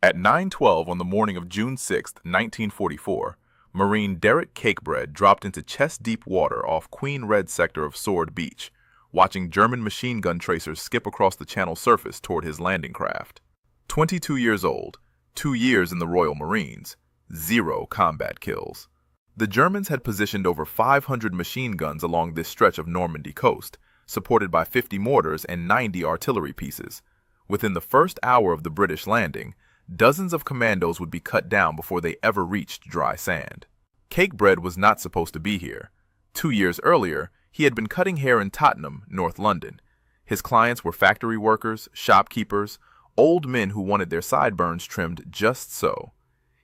At 9:12 on the morning of June 6, 1944, Marine Derek Cakebread dropped into chest-deep water off Queen Red sector of Sword Beach, watching German machine gun tracers skip across the channel surface toward his landing craft. 22 years old, 2 years in the Royal Marines, 0 combat kills. The Germans had positioned over 500 machine guns along this stretch of Normandy coast, supported by 50 mortars and 90 artillery pieces. Within the first hour of the British landing, dozens of commandos would be cut down before they ever reached dry sand. Cakebread was not supposed to be here. 2 years earlier, he had been cutting hair in Tottenham, North London. His clients were factory workers, shopkeepers, old men who wanted their sideburns trimmed just so.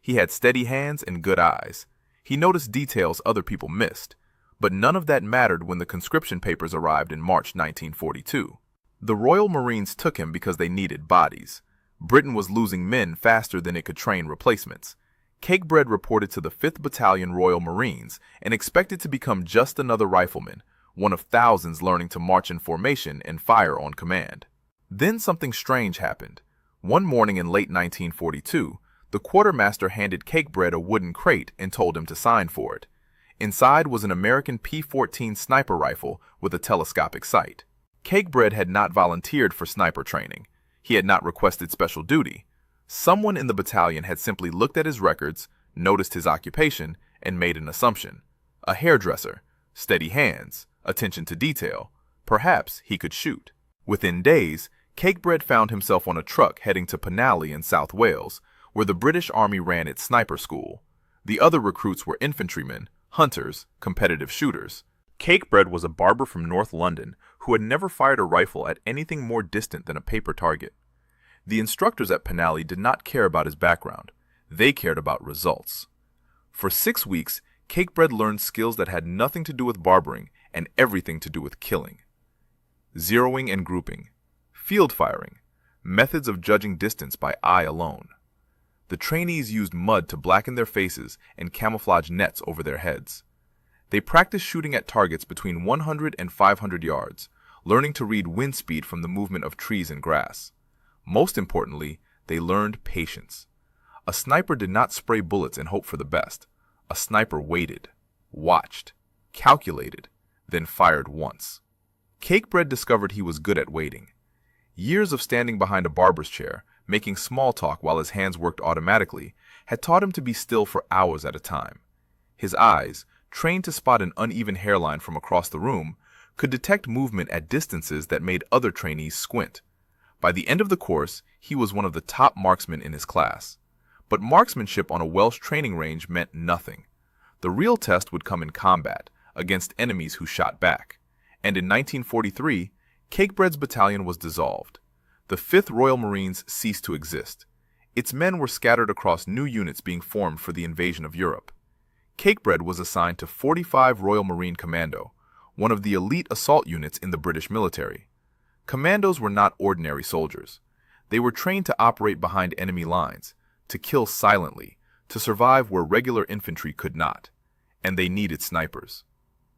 He had steady hands and good eyes. He noticed details other people missed, but none of that mattered when the conscription papers arrived in March 1942. The Royal Marines took him because they needed bodies. Britain was losing men faster than it could train replacements. Cakebread reported to the 5th Battalion Royal Marines and expected to become just another rifleman, one of thousands learning to march in formation and fire on command. Then something strange happened. One morning in late 1942, the quartermaster handed Cakebread a wooden crate and told him to sign for it. Inside was an American P-14 sniper rifle with a telescopic sight. Cakebread had not volunteered for sniper training. He had not requested special duty. Someone in the battalion had simply looked at his records, noticed his occupation, and made an assumption. A hairdresser, steady hands, attention to detail. Perhaps he could shoot. Within days, Cakebread found himself on a truck heading to Penally in South Wales, where the British Army ran its sniper school. The other recruits were infantrymen, hunters, competitive shooters. Cakebread was a barber from North London who had never fired a rifle at anything more distant than a paper target. The instructors at Penally did not care about his background. They cared about results. For 6 weeks, Cakebread learned skills that had nothing to do with barbering and everything to do with killing. Zeroing and grouping, field firing, methods of judging distance by eye alone. The trainees used mud to blacken their faces and camouflage nets over their heads. They practiced shooting at targets between 100 and 500 yards, learning to read wind speed from the movement of trees and grass. Most importantly, they learned patience. A sniper did not spray bullets and hope for the best. A sniper waited, watched, calculated, then fired once. Cakebread discovered he was good at waiting. Years of standing behind a barber's chair, making small talk while his hands worked automatically, had taught him to be still for hours at a time. His eyes, trained to spot an uneven hairline from across the room, could detect movement at distances that made other trainees squint. By the end of the course, he was one of the top marksmen in his class. But marksmanship on a Welsh training range meant nothing. The real test would come in combat, against enemies who shot back. And in 1943, Cakebread's battalion was dissolved. The 5th Royal Marines ceased to exist. Its men were scattered across new units being formed for the invasion of Europe. Cakebread was assigned to 45 Royal Marine Commando, one of the elite assault units in the British military. Commandos were not ordinary soldiers. They were trained to operate behind enemy lines, to kill silently, to survive where regular infantry could not. And they needed snipers.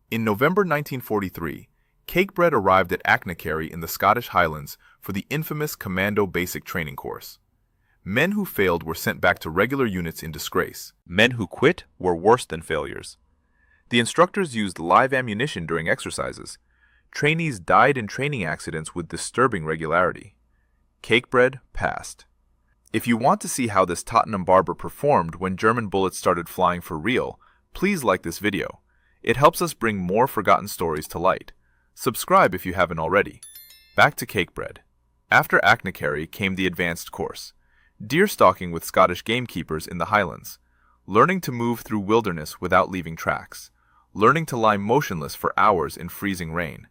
In November 1943, Cakebread arrived at Achnacarry in the Scottish Highlands for the infamous Commando Basic Training Course. Men who failed were sent back to regular units in disgrace. Men who quit were worse than failures. The instructors used live ammunition during exercises. Trainees died in training accidents with disturbing regularity. Cakebread passed. If you want to see how this Tottenham barber performed when German bullets started flying for real, please like this video. It helps us bring more forgotten stories to light. Subscribe if you haven't already. Back to Cakebread. After Achnacarry came the advanced course. Deer stalking with Scottish gamekeepers in the Highlands. Learning to move through wilderness without leaving tracks. Learning to lie motionless for hours in freezing rain.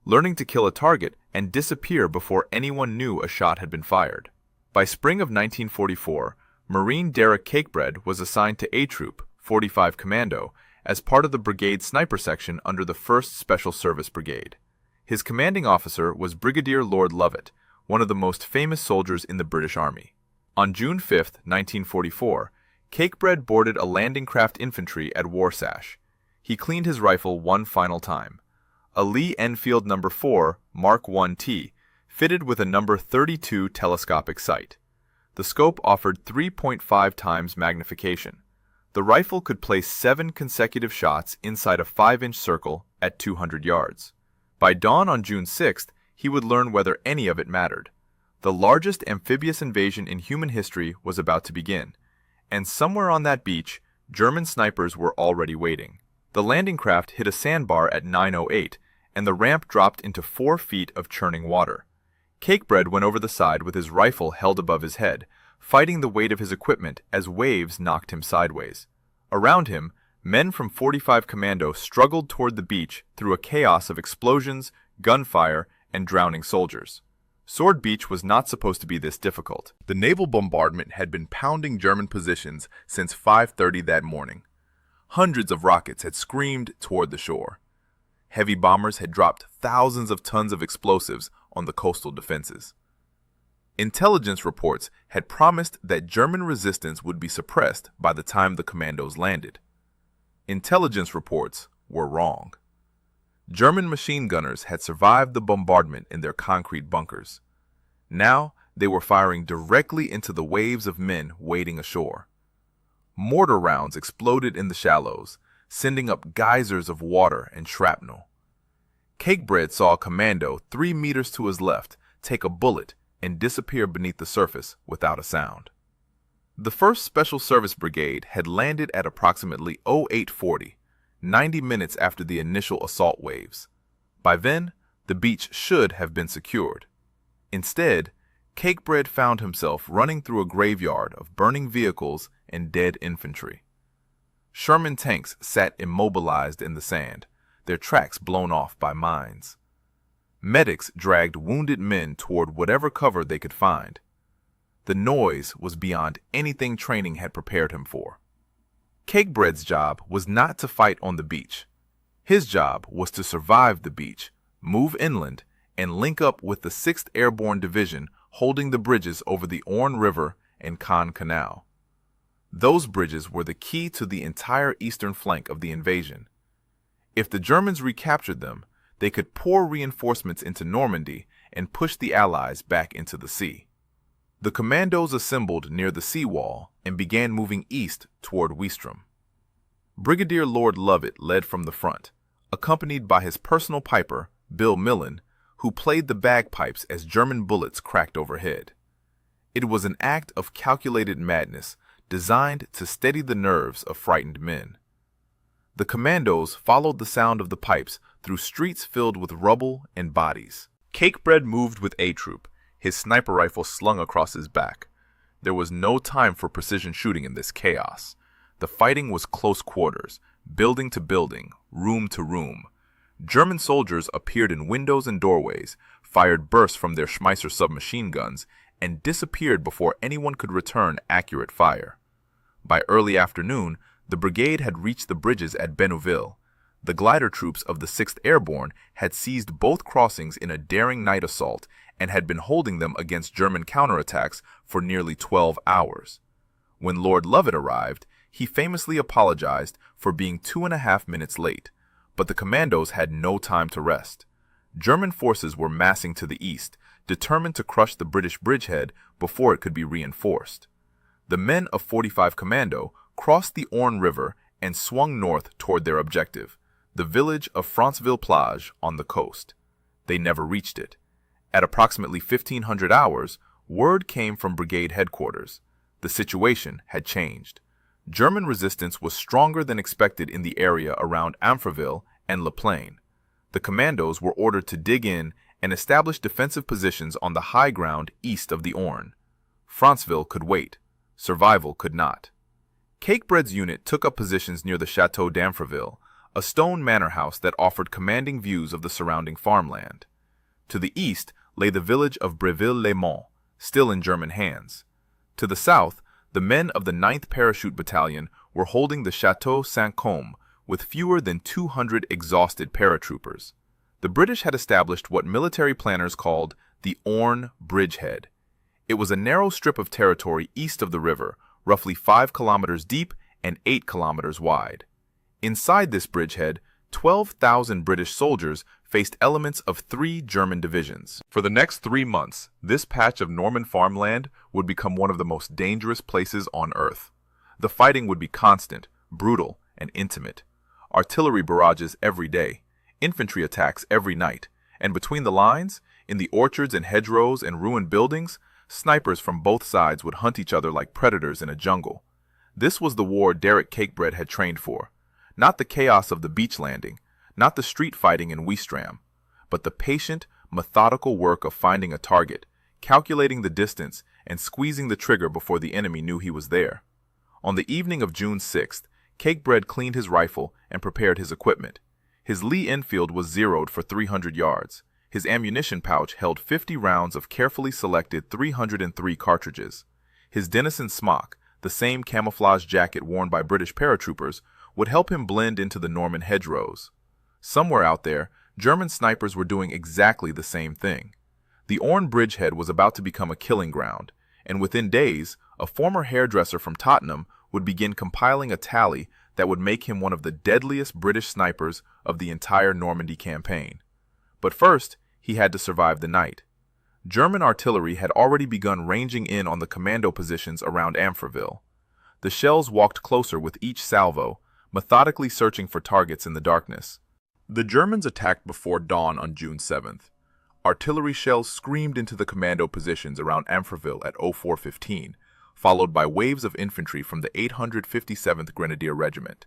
Learning to kill a target and disappear before anyone knew a shot had been fired. By spring of 1944, Marine Derek Cakebread was assigned to A Troop, 45 Commando, as part of the brigade sniper section under the 1st Special Service Brigade. His commanding officer was Brigadier Lord Lovett, one of the most famous soldiers in the British Army. On June 5, 1944, Cakebread boarded a landing craft infantry at Warsash. He cleaned his rifle one final time. A Lee Enfield No. 4 Mark 1T, fitted with a No. 32 telescopic sight. The scope offered 3.5 times magnification. The rifle could place 7 consecutive shots inside a 5-inch circle at 200 yards. By dawn on June 6th, he would learn whether any of it mattered. The largest amphibious invasion in human history was about to begin, and somewhere on that beach, German snipers were already waiting. The landing craft hit a sandbar at 9:08, and the ramp dropped into 4 feet of churning water. Cakebread went over the side with his rifle held above his head, fighting the weight of his equipment as waves knocked him sideways. Around him, men from 45 Commando struggled toward the beach through a chaos of explosions, gunfire, and drowning soldiers. Sword Beach was not supposed to be this difficult. The naval bombardment had been pounding German positions since 5:30 that morning. Hundreds of rockets had screamed toward the shore. Heavy bombers had dropped thousands of tons of explosives on the coastal defenses. Intelligence reports had promised that German resistance would be suppressed by the time the commandos landed. Intelligence reports were wrong. German machine gunners had survived the bombardment in their concrete bunkers. Now they were firing directly into the waves of men wading ashore. Mortar rounds exploded in the shallows, sending up geysers of water and shrapnel. Cakebread saw a commando 3 meters to his left take a bullet and disappear beneath the surface without a sound. The 1st Special Service Brigade had landed at approximately 0840, 90 minutes after the initial assault waves. By then, the beach should have been secured. Instead, Cakebread found himself running through a graveyard of burning vehicles and dead infantry. Sherman tanks sat immobilized in the sand, their tracks blown off by mines. Medics dragged wounded men toward whatever cover they could find. The noise was beyond anything training had prepared him for. Cakebread's job was not to fight on the beach. His job was to survive the beach, move inland, and link up with the 6th Airborne Division holding the bridges over the Orne River and Caen Canal. Those bridges were the key to the entire eastern flank of the invasion. If the Germans recaptured them, they could pour reinforcements into Normandy and push the Allies back into the sea. The commandos assembled near the seawall and began moving east toward Weestrum. Brigadier Lord Lovett led from the front, accompanied by his personal piper, Bill Millen, who played the bagpipes as German bullets cracked overhead. It was an act of calculated madness designed to steady the nerves of frightened men. The commandos followed the sound of the pipes through streets filled with rubble and bodies. Cakebread moved with A Troop, his sniper rifle slung across his back. There was no time for precision shooting in this chaos. The fighting was close quarters, building to building, room to room. German soldiers appeared in windows and doorways, fired bursts from their Schmeisser submachine guns, and disappeared before anyone could return accurate fire. By early afternoon, the brigade had reached the bridges at Benouville. The glider troops of the 6th Airborne had seized both crossings in a daring night assault and had been holding them against German counterattacks for nearly 12 hours. When Lord Lovett arrived, he famously apologized for being 2.5 minutes late, but the commandos had no time to rest. German forces were massing to the east, determined to crush the British bridgehead before it could be reinforced. The men of 45 Commando crossed the Orne River and swung north toward their objective, the village of Franceville-Plage on the coast. They never reached it. At approximately 1500 hours, word came from brigade headquarters. The situation had changed. German resistance was stronger than expected in the area around Amfreville and La Plaine. The commandos were ordered to dig in and establish defensive positions on the high ground east of the Orne. Franceville could wait. Survival could not. Cakebread's unit took up positions near the Château d'Amfreville, a stone manor house that offered commanding views of the surrounding farmland. To the east lay the village of Breville-les-Monts, still in German hands. To the south, the men of the 9th Parachute Battalion were holding the Château Saint-Côme with fewer than 200 exhausted paratroopers. The British had established what military planners called the Orne Bridgehead. It was a narrow strip of territory east of the river, roughly 5 kilometers deep and 8 kilometers wide. Inside this bridgehead, 12,000 British soldiers faced elements of 3 German divisions. For the next 3 months, this patch of Norman farmland would become one of the most dangerous places on Earth. The fighting would be constant, brutal, and intimate. Artillery barrages every day, infantry attacks every night, and between the lines, in the orchards and hedgerows and ruined buildings, snipers from both sides would hunt each other like predators in a jungle. This was the war Derek Cakebread had trained for. Not the chaos of the beach landing, not the street fighting in Weestram, but the patient, methodical work of finding a target, calculating the distance, and squeezing the trigger before the enemy knew he was there. On the evening of June 6th, Cakebread cleaned his rifle and prepared his equipment. His Lee Enfield was zeroed for 300 yards. His ammunition pouch held 50 rounds of carefully selected 303 cartridges. His Denison smock, the same camouflage jacket worn by British paratroopers, would help him blend into the Norman hedgerows. Somewhere out there, German snipers were doing exactly the same thing. The Orne bridgehead was about to become a killing ground, and within days, a former hairdresser from Tottenham would begin compiling a tally that would make him one of the deadliest British snipers of the entire Normandy campaign. But first, he had to survive the night. German artillery had already begun ranging in on the commando positions around Amfreville. The shells walked closer with each salvo, methodically searching for targets in the darkness. The Germans attacked before dawn on June 7th. Artillery shells screamed into the commando positions around Amfreville at 04:15, followed by waves of infantry from the 857th Grenadier Regiment.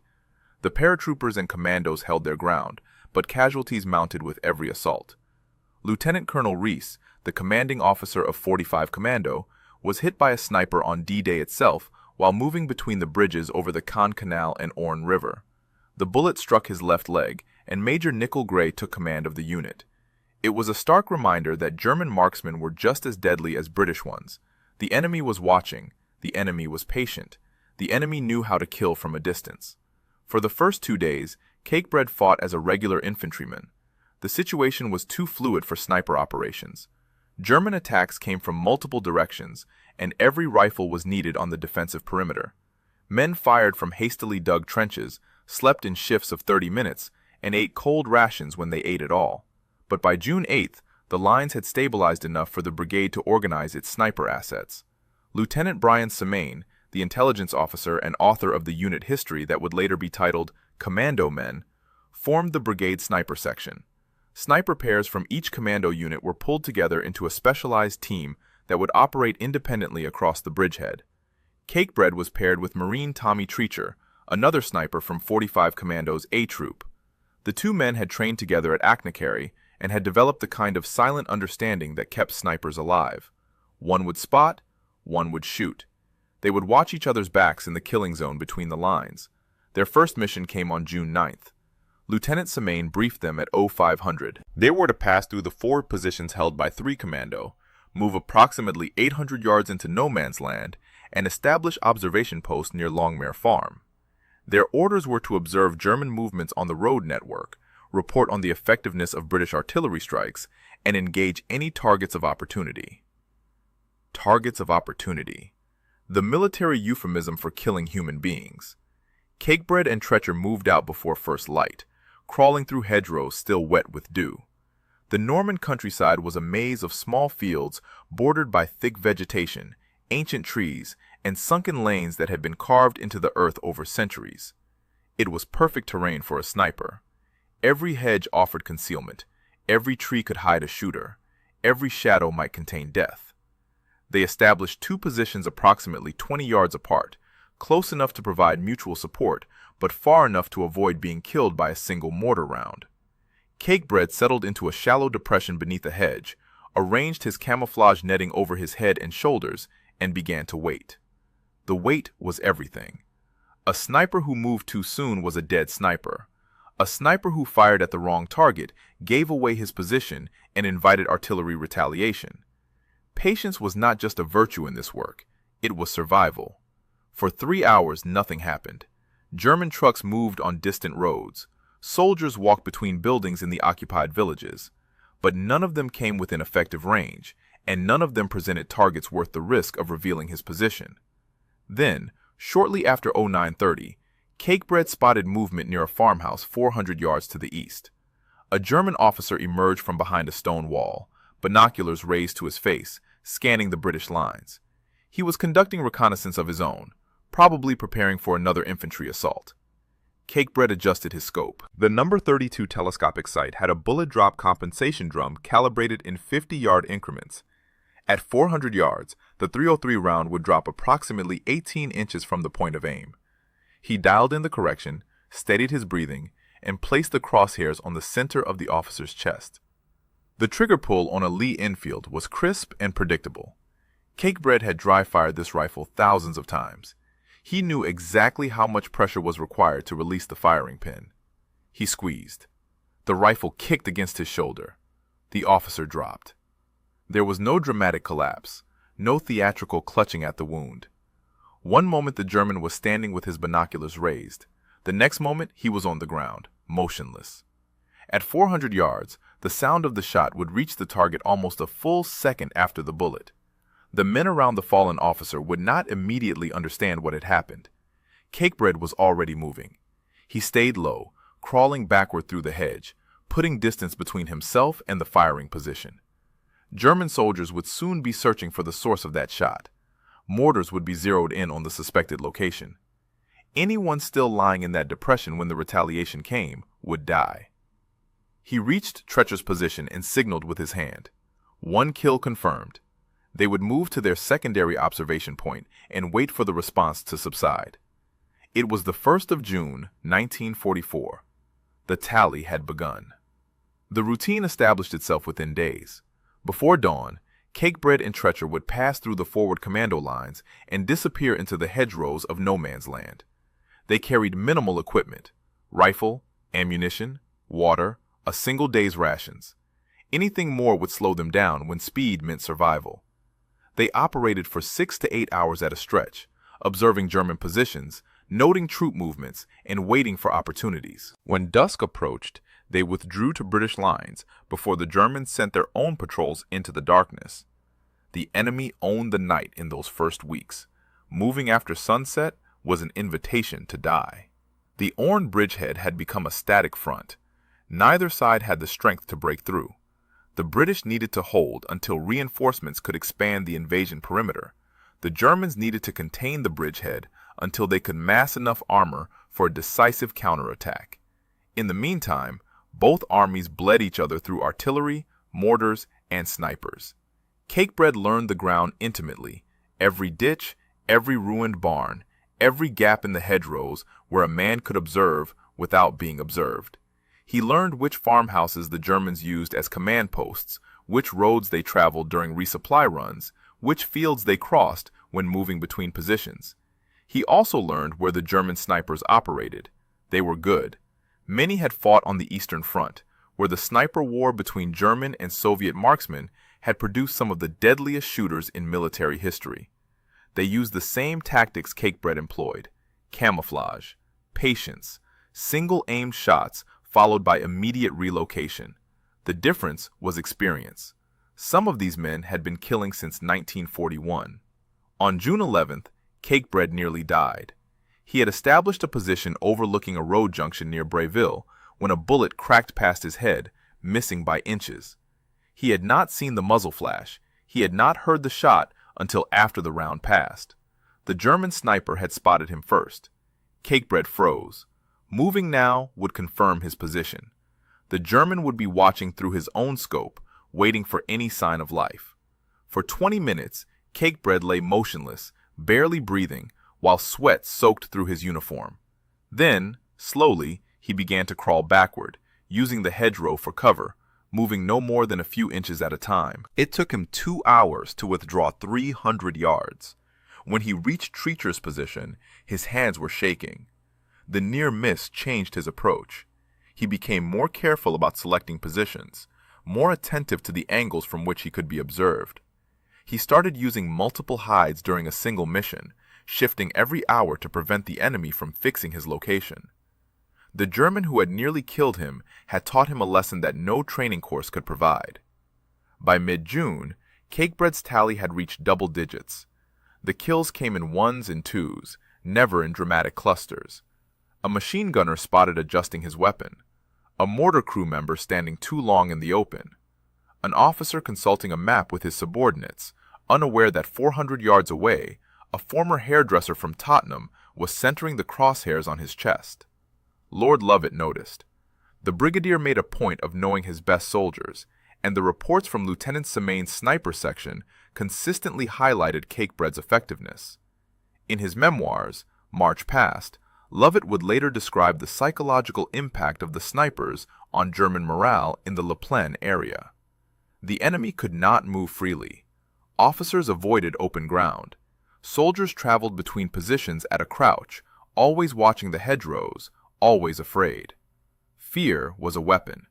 The paratroopers and commandos held their ground, but casualties mounted with every assault. Lieutenant Colonel Reese, the commanding officer of 45 Commando, was hit by a sniper on D-Day itself while moving between the bridges over the Caen Canal and Orne River. The bullet struck his left leg, and Major Nickel Gray took command of the unit. It was a stark reminder that German marksmen were just as deadly as British ones. The enemy was watching. The enemy was patient. The enemy knew how to kill from a distance. For the first 2 days, Cakebread fought as a regular infantryman. The situation was too fluid for sniper operations. German attacks came from multiple directions, and every rifle was needed on the defensive perimeter. Men fired from hastily dug trenches, slept in shifts of 30 minutes, and ate cold rations when they ate at all. But by June 8th, the lines had stabilized enough for the brigade to organize its sniper assets. Lieutenant Brian Semaine, the intelligence officer and author of the unit history that would later be titled Commando Men, formed the brigade sniper section. Sniper pairs from each commando unit were pulled together into a specialized team that would operate independently across the bridgehead. Cakebread was paired with Marine Tommy Treacher, another sniper from 45 Commando's A Troop. The two men had trained together at Achnacarry and had developed the kind of silent understanding that kept snipers alive. One would spot, one would shoot. They would watch each other's backs in the killing zone between the lines. Their first mission came on June 9th. Lieutenant Semaine briefed them at 0500. They were to pass through the 4 positions held by 3 Commando, move approximately 800 yards into no man's land, and establish observation posts near Longmere Farm. Their orders were to observe German movements on the road network, report on the effectiveness of British artillery strikes, and engage any targets of opportunity. Targets of opportunity. The military euphemism for killing human beings. Cakebread and Treacher moved out before first light, crawling through hedgerows still wet with dew. The Norman countryside was a maze of small fields bordered by thick vegetation, ancient trees, and sunken lanes that had been carved into the earth over centuries. It was perfect terrain for a sniper. Every hedge offered concealment. Every tree could hide a shooter. Every shadow might contain death. They established 2 positions approximately 20 yards apart, close enough to provide mutual support, but far enough to avoid being killed by a single mortar round. Cakebread settled into a shallow depression beneath a hedge, arranged his camouflage netting over his head and shoulders, and began to wait. The wait was everything. A sniper who moved too soon was a dead sniper. A sniper who fired at the wrong target gave away his position and invited artillery retaliation. Patience was not just a virtue in this work, it was survival. For 3 hours, nothing happened. German trucks moved on distant roads. Soldiers walked between buildings in the occupied villages. But none of them came within effective range, and none of them presented targets worth the risk of revealing his position. Then, shortly after 0930, Cakebread spotted movement near a farmhouse 400 yards to the east. A German officer emerged from behind a stone wall, binoculars raised to his face, scanning the British lines. He was conducting reconnaissance of his own, probably preparing for another infantry assault. Cakebread adjusted his scope. The number 32 telescopic sight had a bullet drop compensation drum calibrated in 50-yard increments. At 400 yards, the .303 round would drop approximately 18 inches from the point of aim. He dialed in the correction, steadied his breathing, and placed the crosshairs on the center of the officer's chest. The trigger pull on a Lee Enfield was crisp and predictable. Cakebread had dry-fired this rifle thousands of times. He knew exactly how much pressure was required to release the firing pin. He squeezed. The rifle kicked against his shoulder. The officer dropped. There was no dramatic collapse, no theatrical clutching at the wound. One moment the German was standing with his binoculars raised. The next moment he was on the ground, motionless. At 400 yards, the sound of the shot would reach the target almost a full second after the bullet. The men around the fallen officer would not immediately understand what had happened. Cakebread was already moving. He stayed low, crawling backward through the hedge, putting distance between himself and the firing position. German soldiers would soon be searching for the source of that shot. Mortars would be zeroed in on the suspected location. Anyone still lying in that depression when the retaliation came would die. He reached Treacher's position and signaled with his hand. One kill confirmed. They would move to their secondary observation point and wait for the response to subside. It was the 1st of June, 1944. The tally had begun. The routine established itself within days. Before dawn, Cakebread and Treacher would pass through the forward commando lines and disappear into the hedgerows of no man's land. They carried minimal equipment: rifle, ammunition, water, a single day's rations. Anything more would slow them down when speed meant survival. They operated for 6 to 8 hours at a stretch, observing German positions, noting troop movements, and waiting for opportunities. When dusk approached, they withdrew to British lines before the Germans sent their own patrols into the darkness. The enemy owned the night in those first weeks. Moving after sunset was an invitation to die. The Orne bridgehead had become a static front. Neither side had the strength to break through. The British needed to hold until reinforcements could expand the invasion perimeter. The Germans needed to contain the bridgehead until they could mass enough armor for a decisive counterattack. In the meantime, both armies bled each other through artillery, mortars, and snipers. Cakebread learned the ground intimately. Every ditch, every ruined barn, every gap in the hedgerows where a man could observe without being observed. He learned which farmhouses the Germans used as command posts, which roads they traveled during resupply runs, which fields they crossed when moving between positions. He also learned where the German snipers operated. They were good. Many had fought on the Eastern Front, where the sniper war between German and Soviet marksmen had produced some of the deadliest shooters in military history. They used the same tactics Cakebread employed: camouflage, patience, single-aimed shots followed by immediate relocation. The difference was experience. Some of these men had been killing since 1941. On June 11th, Cakebread nearly died. He had established a position overlooking a road junction near Breville when a bullet cracked past his head, missing by inches. He had not seen the muzzle flash. He had not heard the shot until after the round passed. The German sniper had spotted him first. Cakebread froze. Moving now would confirm his position. The German would be watching through his own scope, waiting for any sign of life. For 20 minutes, Cakebread lay motionless, barely breathing, while sweat soaked through his uniform. Then, slowly, he began to crawl backward, using the hedgerow for cover, moving no more than a few inches at a time. It took him 2 hours to withdraw 300 yards. When he reached Treacher's position, his hands were shaking. The near miss changed his approach. He became more careful about selecting positions, more attentive to the angles from which he could be observed. He started using multiple hides during a single mission, shifting every hour to prevent the enemy from fixing his location. The German who had nearly killed him had taught him a lesson that no training course could provide. By mid-June, Cakebread's tally had reached double digits. The kills came in ones and twos, never in dramatic clusters. A machine gunner spotted adjusting his weapon. a mortar crew member standing too long in the open, an officer consulting a map with his subordinates, unaware that 400 yards away, a former hairdresser from Tottenham was centering the crosshairs on his chest. Lord Lovett noticed. The brigadier made a point of knowing his best soldiers, and the reports from Lieutenant Semane's sniper section consistently highlighted Cakebread's effectiveness. In his memoirs, March Past, Lovett would later describe the psychological impact of the snipers on German morale in the La Plaine area. The enemy could not move freely. Officers avoided open ground. Soldiers traveled between positions at a crouch, always watching the hedgerows, always afraid. Fear was a weapon.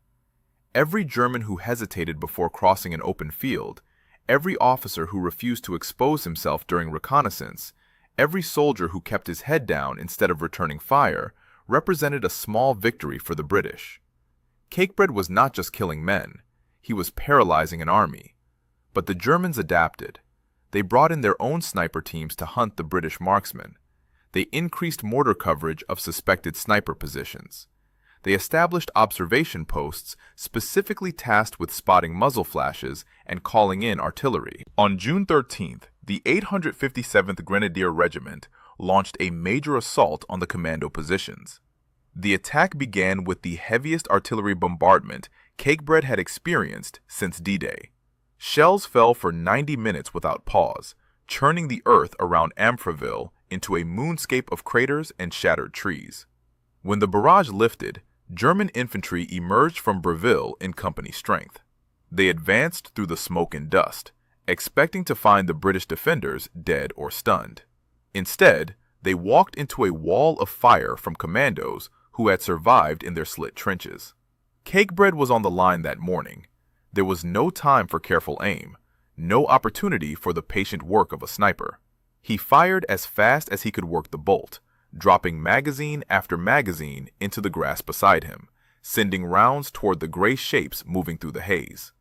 Every German who hesitated before crossing an open field, every officer who refused to expose himself during reconnaissance, every soldier who kept his head down instead of returning fire, represented a small victory for the British. Cakebread was not just killing men, he was paralyzing an army. But the Germans adapted. They brought in their own sniper teams to hunt the British marksmen. They increased mortar coverage of suspected sniper positions. They established observation posts specifically tasked with spotting muzzle flashes and calling in artillery. On June 13th, the 857th Grenadier Regiment launched a major assault on the commando positions. The attack began with the heaviest artillery bombardment Cakebread had experienced since D-Day. Shells fell for 90 minutes without pause, churning the earth around Amfreville into a moonscape of craters and shattered trees. When the barrage lifted, German infantry emerged from Breville in company strength. They advanced through the smoke and dust, expecting to find the British defenders dead or stunned. Instead, they walked into a wall of fire from commandos who had survived in their slit trenches. Cakebread was on the line that morning. There was no time for careful aim, no opportunity for the patient work of a sniper. He fired as fast as he could work the bolt, dropping magazine after magazine into the grass beside him, sending rounds toward the gray shapes moving through the haze.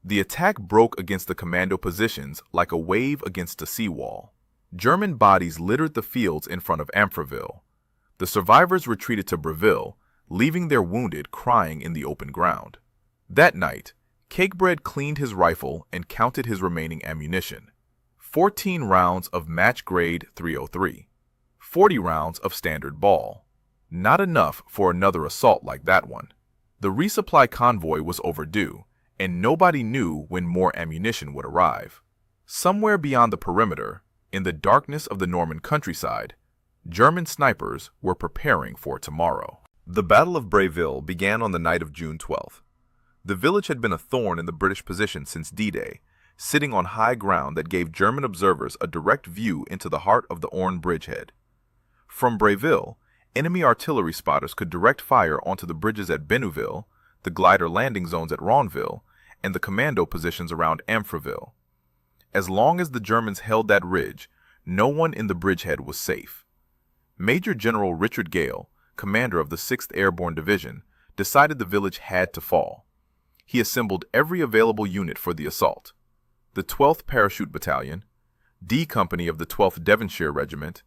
The attack broke against the commando positions like a wave against a seawall. German bodies littered the fields in front of Amfreville. The survivors retreated to Breville, leaving their wounded crying in the open ground. That night, Cakebread cleaned his rifle and counted his remaining ammunition. 14 rounds of match-grade .303. 40 rounds of standard ball. Not enough for another assault like that one. The resupply convoy was overdue, and nobody knew when more ammunition would arrive. Somewhere beyond the perimeter, in the darkness of the Norman countryside, German snipers were preparing for tomorrow. The Battle of Breville began on the night of June 12th. The village had been a thorn in the British position since D-Day, sitting on high ground that gave German observers a direct view into the heart of the Orne bridgehead. From Breville, enemy artillery spotters could direct fire onto the bridges at Benouville, the glider landing zones at Ronville, and the commando positions around Amfreville. As long as the Germans held that ridge, no one in the bridgehead was safe. Major General Richard Gale, commander of the 6th Airborne Division, decided the village had to fall. He assembled every available unit for the assault. The 12th Parachute Battalion, D Company of the 12th Devonshire Regiment,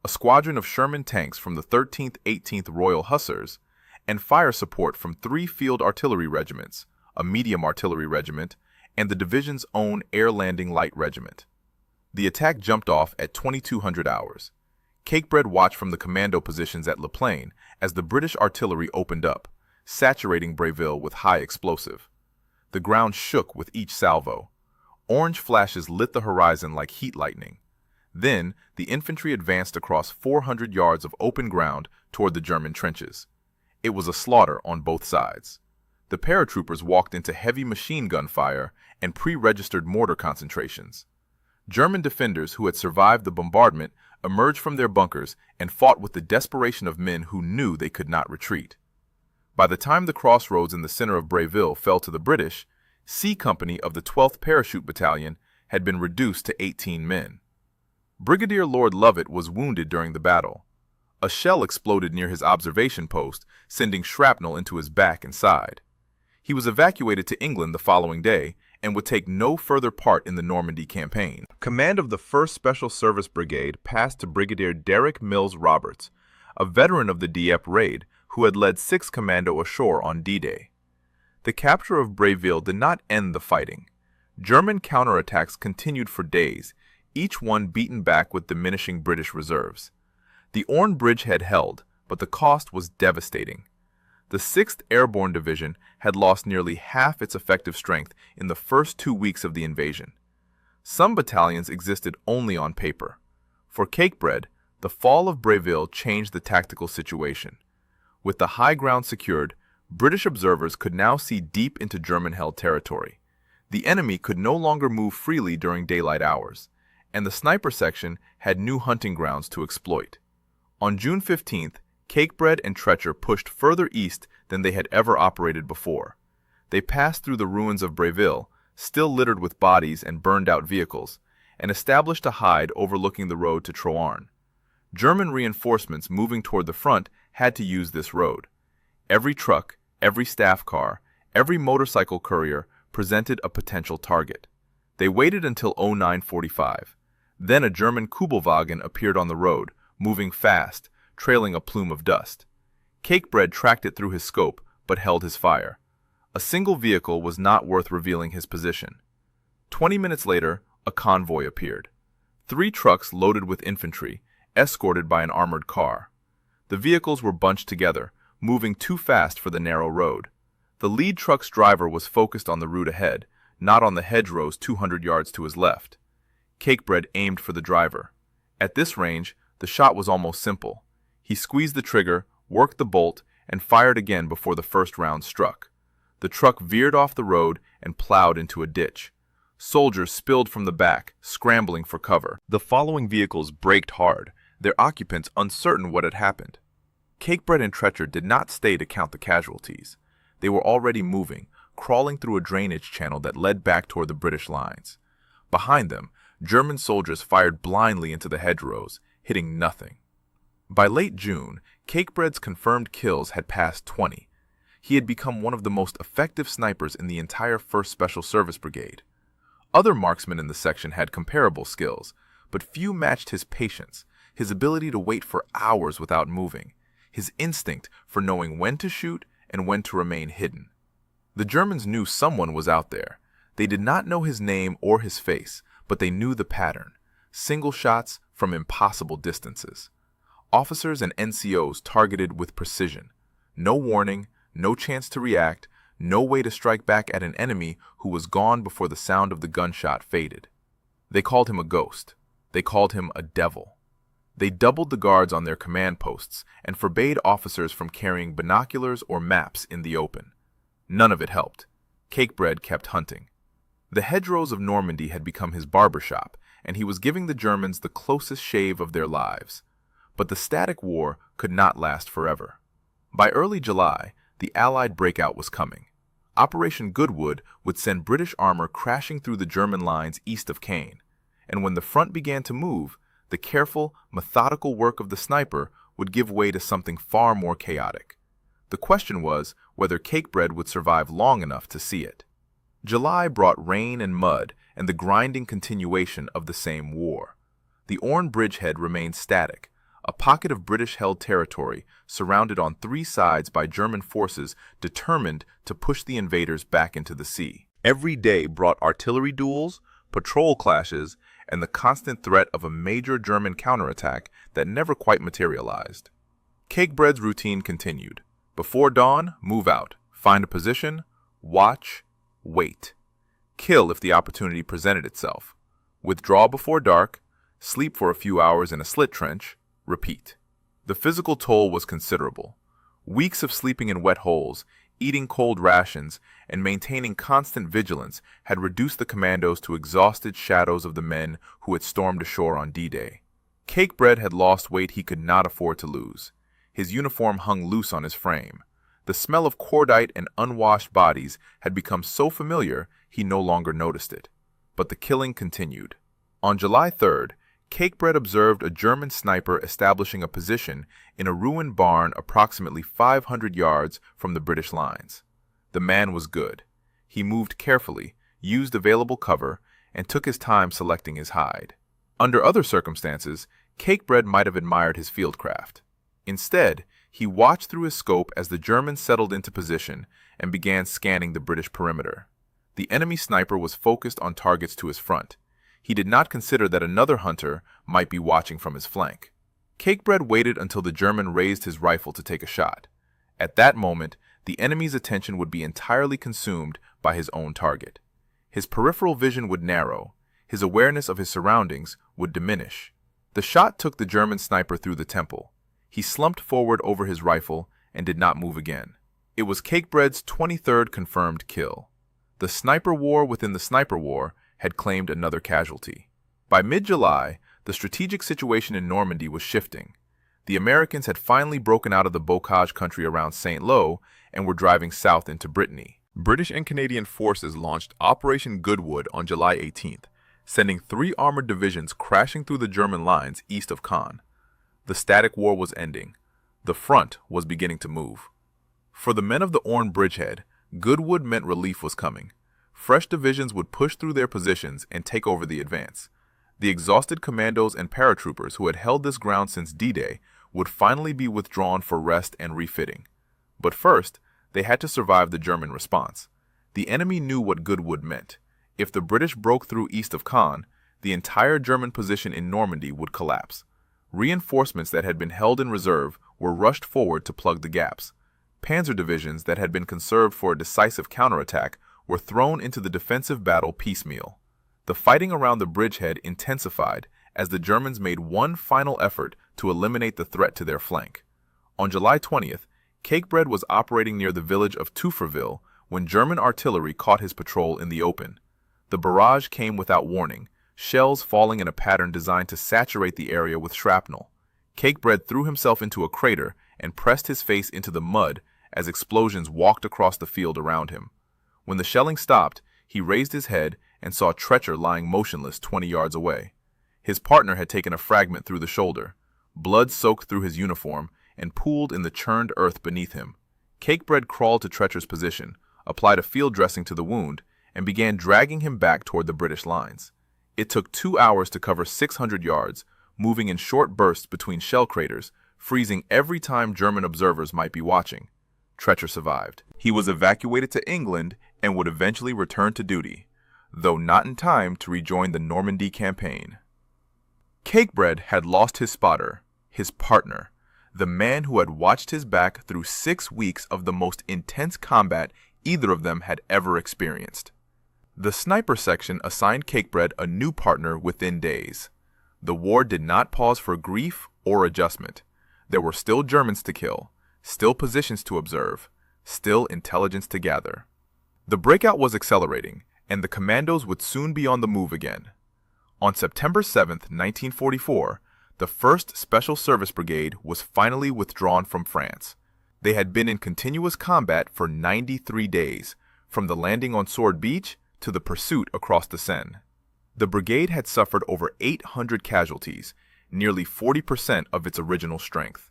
a squadron of Sherman tanks from the 13th 18th Royal Hussars, and fire support from 3 field artillery regiments, a medium artillery regiment, and the division's own air landing light regiment. The attack jumped off at 2200 hours. Cakebread watched from the commando positions at La Plaine as the British artillery opened up, saturating Breville with high explosive. The ground shook with each salvo. Orange flashes lit the horizon like heat lightning. Then, the infantry advanced across 400 yards of open ground toward the German trenches. It was a slaughter on both sides. The paratroopers walked into heavy machine gun fire and pre-registered mortar concentrations. German defenders who had survived the bombardment emerged from their bunkers and fought with the desperation of men who knew they could not retreat. By the time the crossroads in the center of Breville fell to the British, C Company of the 12th Parachute Battalion had been reduced to 18 men. Brigadier Lord Lovett was wounded during the battle. A shell exploded near his observation post, sending shrapnel into his back and side. He was evacuated to England the following day and would take no further part in the Normandy campaign. Command of the 1st Special Service Brigade passed to Brigadier Derek Mills Roberts, a veteran of the Dieppe raid who had led 6th Commando ashore on D-Day. The capture of Breville did not end the fighting. German counterattacks continued for days, each one beaten back with diminishing British reserves. The Orne bridgehead held, but the cost was devastating. The 6th Airborne Division had lost nearly half its effective strength in the first 2 weeks of the invasion. Some battalions existed only on paper. For Cakebread, the fall of Breville changed the tactical situation. With the high ground secured, British observers could now see deep into German-held territory. The enemy could no longer move freely during daylight hours, and the sniper section had new hunting grounds to exploit. On June 15th, Cakebread and Treacher pushed further east than they had ever operated before. They passed through the ruins of Breville, still littered with bodies and burned-out vehicles, and established a hide overlooking the road to Troarn. German reinforcements moving toward the front had to use this road. Every truck, every staff car, every motorcycle courier presented a potential target. They waited until 09:45. Then a German Kubelwagen appeared on the road, moving fast, trailing a plume of dust. Cakebread tracked it through his scope, but held his fire. A single vehicle was not worth revealing his position. 20 minutes later, a convoy appeared. 3 trucks loaded with infantry, escorted by an armored car. The vehicles were bunched together, moving too fast for the narrow road. The lead truck's driver was focused on the route ahead, not on the hedgerows 200 yards to his left. Cakebread aimed for the driver. At this range, the shot was almost simple. He squeezed the trigger, worked the bolt, and fired again before the first round struck. The truck veered off the road and plowed into a ditch. Soldiers spilled from the back, scrambling for cover. The following vehicles braked hard, their occupants uncertain what had happened. Cakebread and Treacher did not stay to count the casualties. They were already moving, crawling through a drainage channel that led back toward the British lines. Behind them, German soldiers fired blindly into the hedgerows, hitting nothing. By late June, Cakebread's confirmed kills had passed 20. He had become one of the most effective snipers in the entire 1st Special Service Brigade. Other marksmen in the section had comparable skills, but few matched his patience, his ability to wait for hours without moving, his instinct for knowing when to shoot and when to remain hidden. The Germans knew someone was out there. They did not know his name or his face, but they knew the pattern: single shots from impossible distances. Officers and NCOs targeted with precision. No warning, no chance to react, no way to strike back at an enemy who was gone before the sound of the gunshot faded. They called him a ghost. They called him a devil. They doubled the guards on their command posts and forbade officers from carrying binoculars or maps in the open. None of it helped. Cakebread kept hunting. The hedgerows of Normandy had become his barber shop, and he was giving the Germans the closest shave of their lives. But the static war could not last forever. By early July, the Allied breakout was coming. Operation Goodwood would send British armor crashing through the German lines east of Caen, and when the front began to move, the careful, methodical work of the sniper would give way to something far more chaotic. The question was whether Cakebread would survive long enough to see it. July brought rain and mud and the grinding continuation of the same war. The Orne bridgehead remained static, a pocket of British-held territory surrounded on 3 sides by German forces determined to push the invaders back into the sea. Every day brought artillery duels, patrol clashes, and the constant threat of a major German counterattack that never quite materialized. Cakebread's routine continued. Before dawn, move out, find a position, watch, wait. Kill if the opportunity presented itself. Withdraw before dark, sleep for a few hours in a slit trench, repeat. The physical toll was considerable. Weeks of sleeping in wet holes, eating cold rations, and maintaining constant vigilance had reduced the commandos to exhausted shadows of the men who had stormed ashore on D-Day. Cakebread had lost weight he could not afford to lose. His uniform hung loose on his frame. The smell of cordite and unwashed bodies had become so familiar he no longer noticed it. But the killing continued. On July 3rd, Cakebread observed a German sniper establishing a position in a ruined barn approximately 500 yards from the British lines. The man was good. He moved carefully, used available cover, and took his time selecting his hide. Under other circumstances, Cakebread might have admired his fieldcraft. Instead, He watched through his scope as the Germans settled into position and began scanning the British perimeter. The enemy sniper was focused on targets to his front. He did not consider that another hunter might be watching from his flank. Cakebread waited until the German raised his rifle to take a shot. At that moment, the enemy's attention would be entirely consumed by his own target. His peripheral vision would narrow. His awareness of his surroundings would diminish. The shot took the German sniper through the temple. He slumped forward over his rifle and did not move again. It was Cakebread's 23rd confirmed kill. The sniper war within the sniper war had claimed another casualty. By mid-July, the strategic situation in Normandy was shifting. The Americans had finally broken out of the bocage country around St. Lo and were driving south into Brittany. British and Canadian forces launched Operation Goodwood on July 18th, sending 3 armored divisions crashing through the German lines east of Caen. The static war was ending. The front was beginning to move. For the men of the Orne bridgehead, Goodwood meant relief was coming. Fresh divisions would push through their positions and take over the advance. The exhausted commandos and paratroopers who had held this ground since D-Day would finally be withdrawn for rest and refitting. But first, they had to survive the German response. The enemy knew what Goodwood meant. If the British broke through east of Caen, the entire German position in Normandy would collapse. Reinforcements that had been held in reserve were rushed forward to plug the gaps. Panzer divisions that had been conserved for a decisive counterattack were thrown into the defensive battle piecemeal. The fighting around the bridgehead intensified as the Germans made one final effort to eliminate the threat to their flank. On July 20th, Cakebread was operating near the village of Touffreville when German artillery caught his patrol in the open. The barrage came without warning, shells falling in a pattern designed to saturate the area with shrapnel. Cakebread threw himself into a crater and pressed his face into the mud as explosions walked across the field around him. When the shelling stopped, he raised his head and saw Treacher lying motionless 20 yards away. His partner had taken a fragment through the shoulder. Blood soaked through his uniform and pooled in the churned earth beneath him. Cakebread crawled to Treacher's position, applied a field dressing to the wound, and began dragging him back toward the British lines. It took 2 hours to cover 600 yards, moving in short bursts between shell craters, freezing every time German observers might be watching. Treacher survived. He was evacuated to England and would eventually return to duty, though not in time to rejoin the Normandy campaign. Cakebread had lost his spotter, his partner, the man who had watched his back through 6 weeks of the most intense combat either of them had ever experienced. The sniper section assigned Cakebread a new partner within days. The war did not pause for grief or adjustment. There were still Germans to kill, still positions to observe, still intelligence to gather. The breakout was accelerating, and the commandos would soon be on the move again. On September 7, 1944, the 1st Special Service Brigade was finally withdrawn from France. They had been in continuous combat for 93 days, from the landing on Sword Beach to the pursuit across the Seine. The brigade had suffered over 800 casualties, nearly 40% of its original strength.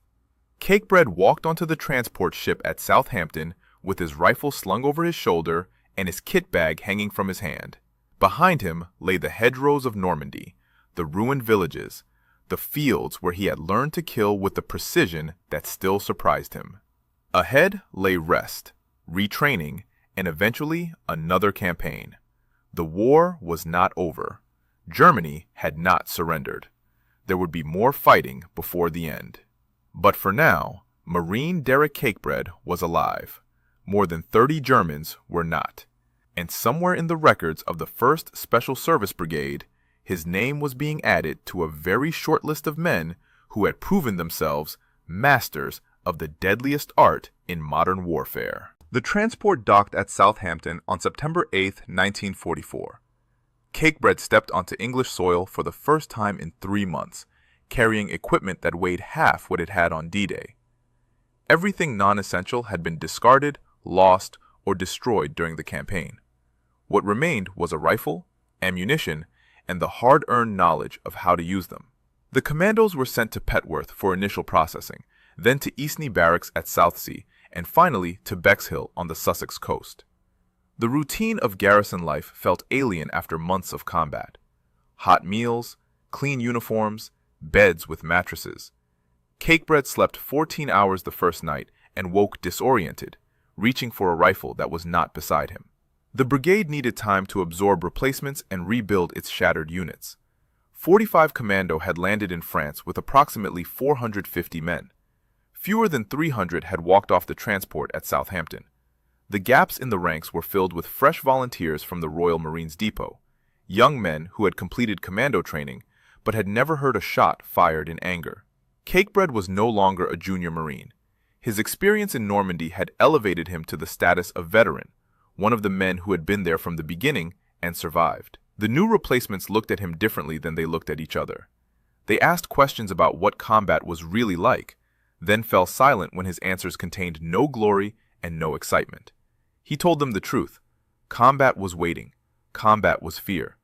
Cakebread walked onto the transport ship at Southampton with his rifle slung over his shoulder and his kit bag hanging from his hand. Behind him lay the hedgerows of Normandy, the ruined villages, the fields where he had learned to kill with the precision that still surprised him. Ahead lay rest, retraining, and eventually another campaign. The war was not over. Germany had not surrendered. There would be more fighting before the end. But for now, Marine Derek Cakebread was alive. More than 30 Germans were not. And somewhere in the records of the 1st Special Service Brigade, his name was being added to a very short list of men who had proven themselves masters of the deadliest art in modern warfare. The transport docked at Southampton on September 8, 1944. Cakebread stepped onto English soil for the first time in 3 months, carrying equipment that weighed half what it had on D-Day. Everything non-essential had been discarded, lost, or destroyed during the campaign. What remained was a rifle, ammunition, and the hard-earned knowledge of how to use them. The commandos were sent to Petworth for initial processing, then to Eastney Barracks at Southsea, and finally to Bexhill on the Sussex coast. The routine of garrison life felt alien after months of combat. Hot meals, clean uniforms, beds with mattresses. Cakebread slept 14 hours the first night and woke disoriented, reaching for a rifle that was not beside him. The brigade needed time to absorb replacements and rebuild its shattered units. 45 Commando had landed in France with approximately 450 men. Fewer than 300 had walked off the transport at Southampton. The gaps in the ranks were filled with fresh volunteers from the Royal Marines Depot, young men who had completed commando training but had never heard a shot fired in anger. Cakebread was no longer a junior Marine. His experience in Normandy had elevated him to the status of veteran, one of the men who had been there from the beginning and survived. The new replacements looked at him differently than they looked at each other. They asked questions about what combat was really like, then fell silent when his answers contained no glory and no excitement. He told them the truth. Combat was waiting. Combat was fear.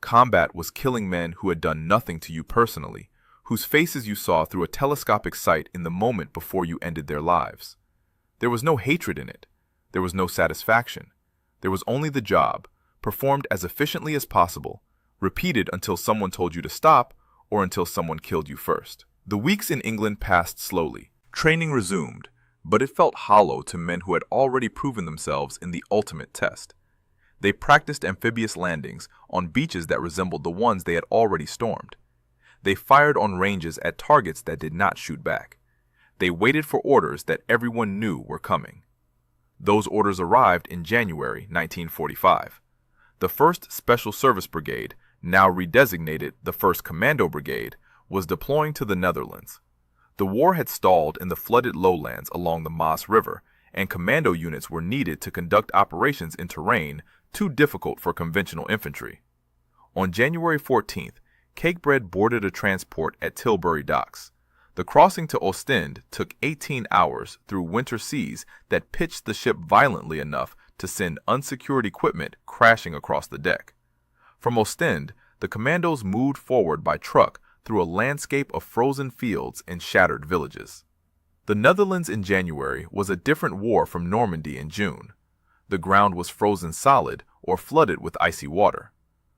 Combat was killing men who had done nothing to you personally, whose faces you saw through a telescopic sight in the moment before you ended their lives. There was no hatred in it. There was no satisfaction. There was only the job, performed as efficiently as possible, repeated until someone told you to stop or until someone killed you first. The weeks in England passed slowly. Training resumed, but it felt hollow to men who had already proven themselves in the ultimate test. They practiced amphibious landings on beaches that resembled the ones they had already stormed. They fired on ranges at targets that did not shoot back. They waited for orders that everyone knew were coming. Those orders arrived in January 1945. The 1st Special Service Brigade, now redesignated the 1st Commando Brigade, was deploying to the Netherlands. The war had stalled in the flooded lowlands along the Maas River, and commando units were needed to conduct operations in terrain too difficult for conventional infantry. On January 14th, Cakebread boarded a transport at Tilbury Docks. The crossing to Ostend took 18 hours through winter seas that pitched the ship violently enough to send unsecured equipment crashing across the deck. From Ostend, the commandos moved forward by truck through a landscape of frozen fields and shattered villages. The Netherlands in January was a different war from Normandy in June. The ground was frozen solid or flooded with icy water.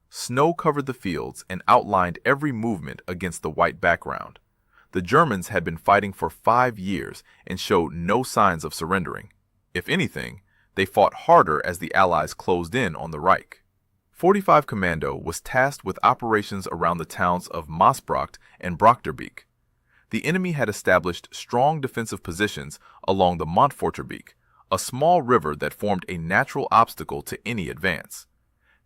Snow covered the fields and outlined every movement against the white background. The Germans had been fighting for 5 years and showed no signs of surrendering. If anything, they fought harder as the Allies closed in on the Reich. 45 Commando was tasked with operations around the towns of Maasbracht and Brochterbeek. The enemy had established strong defensive positions along the Montforterbeek, a small river that formed a natural obstacle to any advance.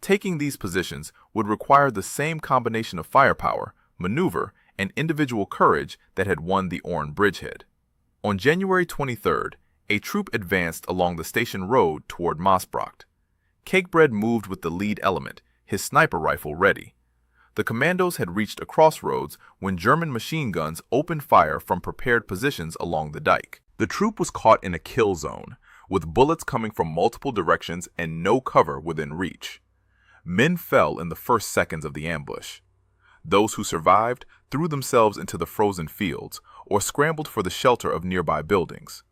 Taking these positions would require the same combination of firepower, maneuver, and individual courage that had won the Orne bridgehead. On January 23rd, a troop advanced along the station road toward Maasbracht. Cakebread moved with the lead element, his sniper rifle ready. The commandos had reached a crossroads when German machine guns opened fire from prepared positions along the dike. The troop was caught in a kill zone, with bullets coming from multiple directions and no cover within reach. Men fell in the first seconds of the ambush. Those who survived threw themselves into the frozen fields or scrambled for the shelter of nearby buildings.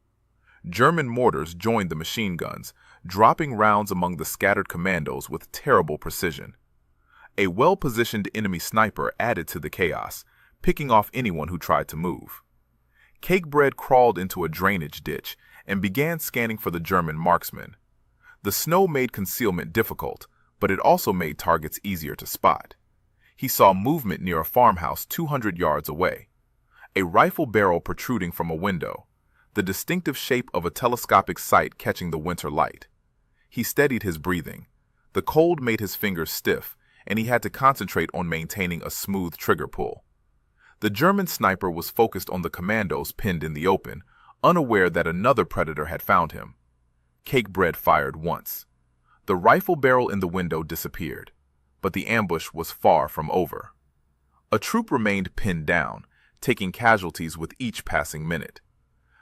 German mortars joined the machine guns, dropping rounds among the scattered commandos with terrible precision. A well-positioned enemy sniper added to the chaos, picking off anyone who tried to move. Cakebread crawled into a drainage ditch and began scanning for the German marksmen. The snow made concealment difficult, but it also made targets easier to spot. He saw movement near a farmhouse 200 yards away. A rifle barrel protruding from a window, the distinctive shape of a telescopic sight catching the winter light. He steadied his breathing. The cold made his fingers stiff, and he had to concentrate on maintaining a smooth trigger pull. The German sniper was focused on the commandos pinned in the open, unaware that another predator had found him. Cakebread fired once. The rifle barrel in the window disappeared, but the ambush was far from over. A troop remained pinned down, taking casualties with each passing minute.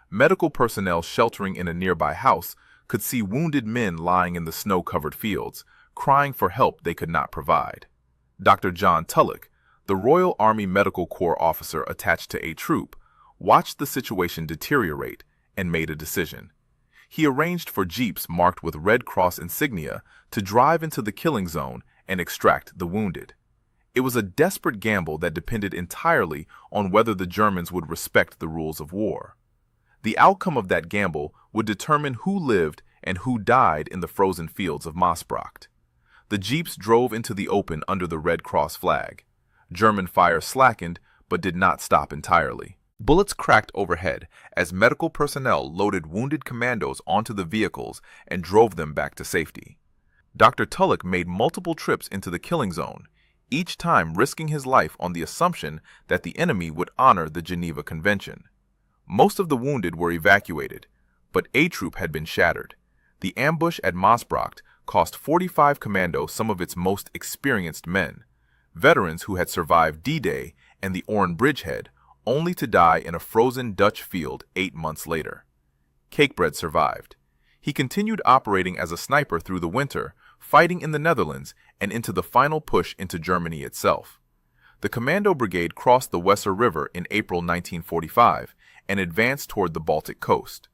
Medical personnel sheltering in a nearby house could see wounded men lying in the snow-covered fields, crying for help they could not provide. Dr. John Tulloch, the Royal Army Medical Corps officer attached to a troop, watched the situation deteriorate and made a decision. He arranged for jeeps marked with Red Cross insignia to drive into the killing zone and extract the wounded. It was a desperate gamble that depended entirely on whether the Germans would respect the rules of war. The outcome of that gamble would determine who lived and who died in the frozen fields of Maasbracht. The jeeps drove into the open under the Red Cross flag. German fire slackened, but did not stop entirely. Bullets cracked overhead as medical personnel loaded wounded commandos onto the vehicles and drove them back to safety. Dr. Tulloch made multiple trips into the killing zone, each time risking his life on the assumption that the enemy would honor the Geneva Convention. Most of the wounded were evacuated, but A Troop had been shattered. The ambush at Maasbracht cost 45 commandos some of its most experienced men, veterans who had survived D-Day and the Orne Bridgehead, only to die in a frozen Dutch field 8 months later. Cakebread survived. He continued operating as a sniper through the winter, fighting in the Netherlands and into the final push into Germany itself. The Commando Brigade crossed the Weser River in April 1945 and advanced toward the Baltic coast.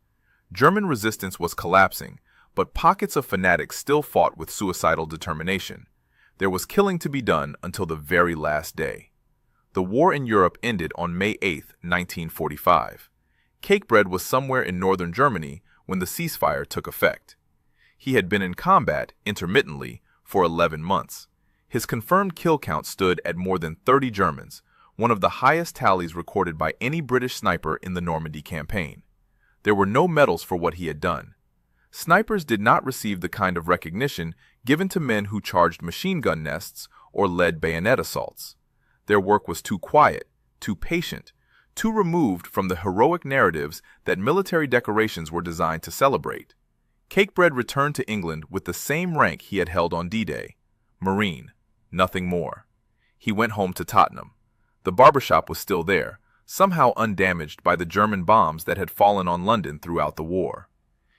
German resistance was collapsing, but pockets of fanatics still fought with suicidal determination. There was killing to be done until the very last day. The war in Europe ended on May 8, 1945. Cakebread was somewhere in northern Germany when the ceasefire took effect. He had been in combat, intermittently, for 11 months. His confirmed kill count stood at more than 30 Germans, one of the highest tallies recorded by any British sniper in the Normandy campaign. There were no medals for what he had done. Snipers did not receive the kind of recognition given to men who charged machine gun nests or led bayonet assaults. Their work was too quiet, too patient, too removed from the heroic narratives that military decorations were designed to celebrate. Cakebread returned to England with the same rank he had held on D-Day. Marine, nothing more. He went home to Tottenham. The barbershop was still there, somehow undamaged by the German bombs that had fallen on London throughout the war.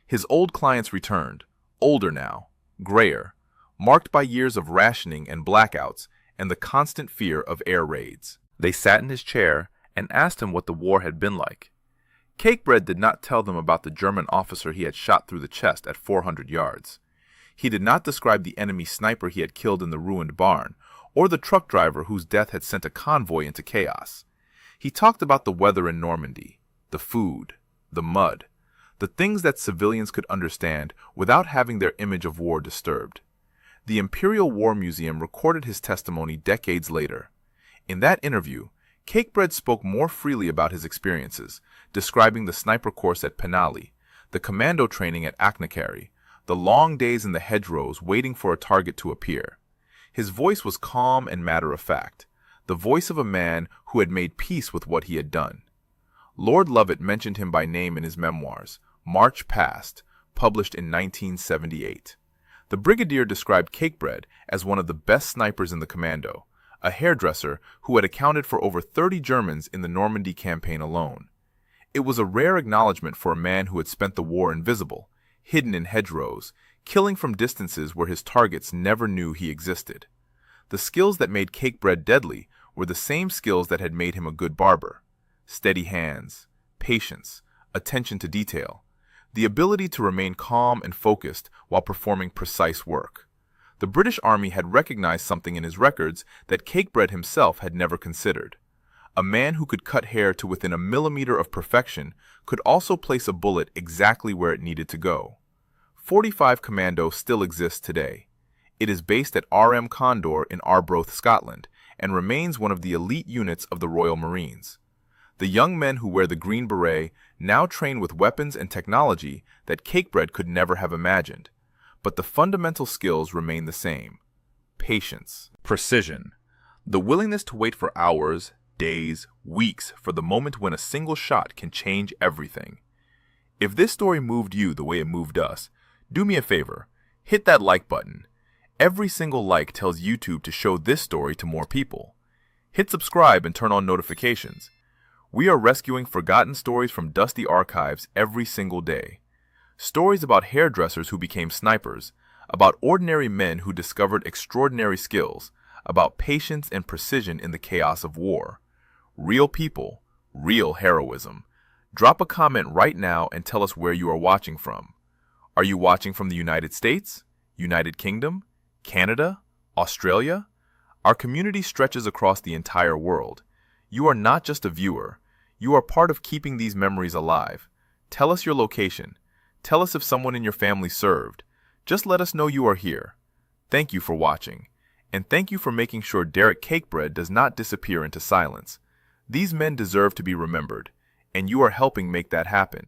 His old clients returned, older now, grayer, marked by years of rationing and blackouts and the constant fear of air raids. They sat in his chair and asked him what the war had been like. Cakebread did not tell them about the German officer he had shot through the chest at 400 yards. He did not describe the enemy sniper he had killed in the ruined barn, or the truck driver whose death had sent a convoy into chaos. He talked about the weather in Normandy, the food, the mud, the things that civilians could understand without having their image of war disturbed. The Imperial War Museum recorded his testimony decades later. In that interview, Cakebread spoke more freely about his experiences, describing the sniper course at Penally, the commando training at Aknakari, the long days in the hedgerows waiting for a target to appear. His voice was calm and matter-of-fact, the voice of a man who had made peace with what he had done. Lord Lovat mentioned him by name in his memoirs, March Past, published in 1978. The brigadier described Cakebread as one of the best snipers in the commando, a hairdresser who had accounted for over 30 Germans in the Normandy campaign alone. It was a rare acknowledgement for a man who had spent the war invisible, hidden in hedgerows, killing from distances where his targets never knew he existed. The skills that made Cakebread deadly were the same skills that had made him a good barber: steady hands, patience, attention to detail, the ability to remain calm and focused while performing precise work. The British Army had recognized something in his records that Cakebread himself had never considered. A man who could cut hair to within a millimeter of perfection could also place a bullet exactly where it needed to go. 45 Commando still exists today. It is based at RM Condor in Arbroath, Scotland, and remains one of the elite units of the Royal Marines. The young men who wear the green beret now train with weapons and technology that Cakebread could never have imagined. But the fundamental skills remain the same: patience, precision, the willingness to wait for hours, days, weeks for the moment when a single shot can change everything. If this story moved you the way it moved us, do me a favor, hit that like button. Every single like tells YouTube to show this story to more people. Hit subscribe and turn on notifications. We are rescuing forgotten stories from dusty archives every single day. Stories about hairdressers who became snipers, about ordinary men who discovered extraordinary skills, about patience and precision in the chaos of war. Real people, real heroism. Drop a comment right now and tell us where you are watching from. Are you watching from the United States, United Kingdom, Canada, Australia? Our community stretches across the entire world. You are not just a viewer. You are part of keeping these memories alive. Tell us your location. Tell us if someone in your family served. Just let us know you are here. Thank you for watching. And thank you for making sure Derek Cakebread does not disappear into silence. These men deserve to be remembered, and you are helping make that happen.